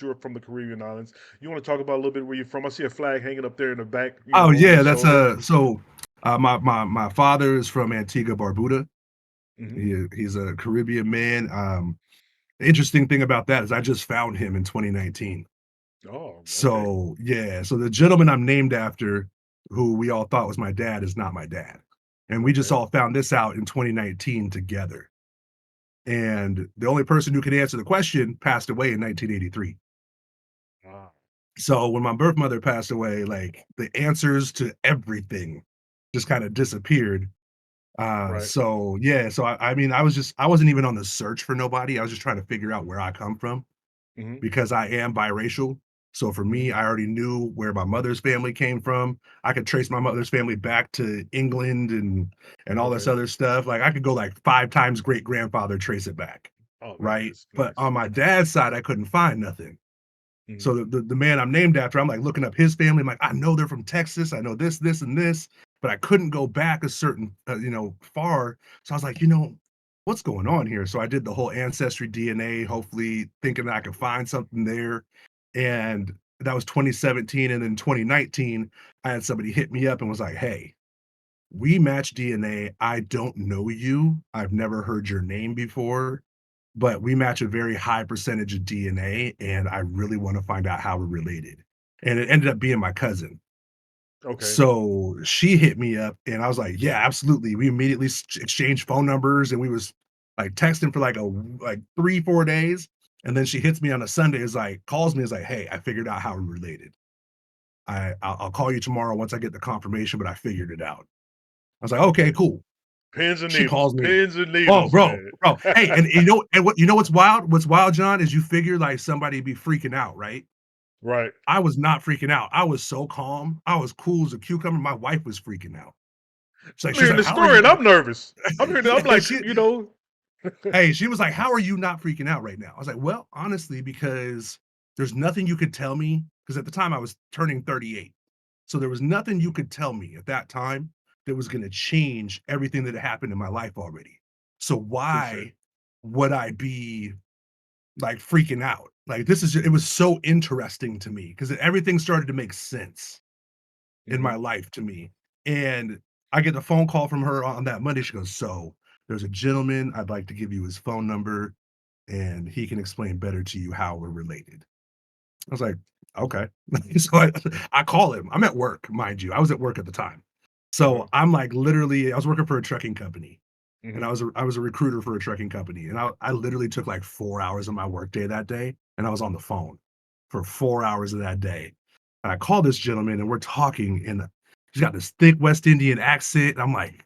you're from the Caribbean islands. You want to talk about a little bit where you're from? I see a flag hanging up there in the back, Oh on your yeah, that's shoulder. my father is from Antigua Barbuda. Hmm. He's a Caribbean man. The interesting thing about that is I just found him in 2019. Oh, okay. So yeah, so the gentleman I'm named after, who we all thought was my dad, is not my dad. And we just Okay. all found this out in 2019 together. And the only person who could answer the question passed away in 1983. Ah, So when my birth mother passed away, like the answers to everything just kind of disappeared. right. So yeah, so I mean, I wasn't even on the search for nobody. I was just trying to figure out where I come from Hmm. because I am biracial. So for Hmm. me, I already knew where my mother's family came from. I could trace my mother's family back to England and all this Okay. other stuff. Like I could go like 5 times great grandfather, trace it back, Oh, right? nice, But nice. on my dad's side, I couldn't find nothing. Hmm. So the man I'm named after, I'm like looking up his family. I'm like, I know they're from Texas. I know this, this, and this, but I couldn't go back a certain, far. So I was like, what's going on here? So I did the whole ancestry DNA, hopefully thinking that I could find something there. And that was 2017. And then 2019, I had somebody hit me up and was like, hey, we match DNA. I don't know you. I've never heard your name before, but we match a very high percentage of DNA, and I really want to find out how we're related. And it ended up being my cousin. Okay. So she hit me up, and I was like, "Yeah, absolutely." We immediately exchanged phone numbers, and we was like texting for like 3 4 days, and then she hits me on a Sunday, is like calls me, is like, "Hey, I figured out how we're related. I'll call you tomorrow once I get the confirmation, but I figured it out." I was like, "Okay, Okay. cool." Pins and She needles. calls me. Pins and Oh, needles, bro, man. bro. Hey, and you know what's wild? What's wild, John, is you figure like somebody be freaking out, right? Right. I was not freaking out. I was so calm. I was cool as a cucumber. My wife was freaking out. I'm She's hearing like, the "How are story you?" and I'm nervous. I'm hearing. I'm Yeah, like, hey, she was like, "How are you not freaking out right now?" I was like, "Well, honestly, because there's nothing you could tell me." Because at the time I was turning 38, so there was nothing you could tell me at that time that was going to change everything that had happened in my life already. So touche. why would I be like freaking out? Like it was so interesting to me because everything started to make sense in Hmm. my life to me. And I get a phone call from her on that Monday. She goes, "So there's a gentleman. I'd like to give you his phone number and he can explain better to you how we're related." I was like, okay. So I call him. I'm at work, mind you. I was at work at the time. Uh-huh. So I'm like literally, I was working for a trucking company and Hmm. I was a recruiter for a trucking company. And I literally took like 4 hours of my workday that day and I was on the phone for 4 hours of that day. And I call this gentleman and we're talking and he's got this thick West Indian accent. And I'm like,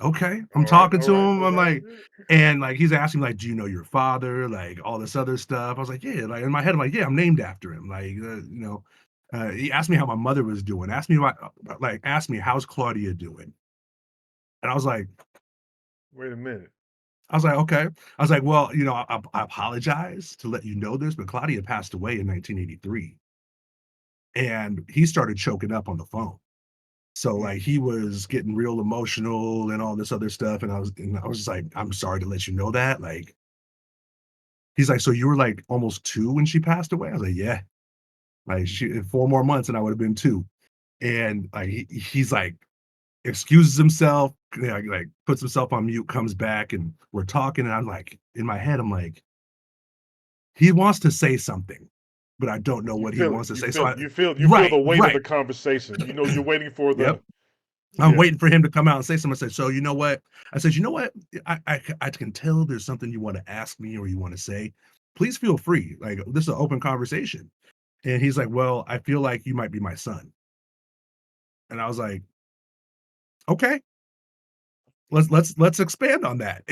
okay. I'm All right. talking All to right. him. All I'm right. like, and like he's asking like, do you know your father? Like all this other stuff. I was like, yeah. Like in my head, I'm like, yeah, I'm named after him. Like, he asked me how my mother was doing. Asked me how's Claudia doing. And Wait a minute. I was like, okay. I was like, well, I apologize to let you know this, but Claudia passed away in 1983, and he started choking up on the phone. So Mm. like he was getting real emotional and all this other stuff, and I was just like, I'm sorry to let you know that. Like, he's like, so you were like almost 2 when she passed away? I was like, yeah. Like she 4 more months and I would have been 2. And like he's like excuses himself, like puts himself on mute, comes back, and we're talking. And I'm like, in my head, I'm like, he wants to say something, but I don't know You what he feel it. wants to You say. So feel I, it. You feel the right, weight of right. the conversation. You're waiting for Yep. the I'm yeah. waiting for him to come out and say something. I said, so you know what? I said, you know what? I can tell there's something you want to ask me or you want to say. Please feel free. Like this is an open conversation. And he's like, well, I feel like you might be my son. And I was like, okay, let's expand on that.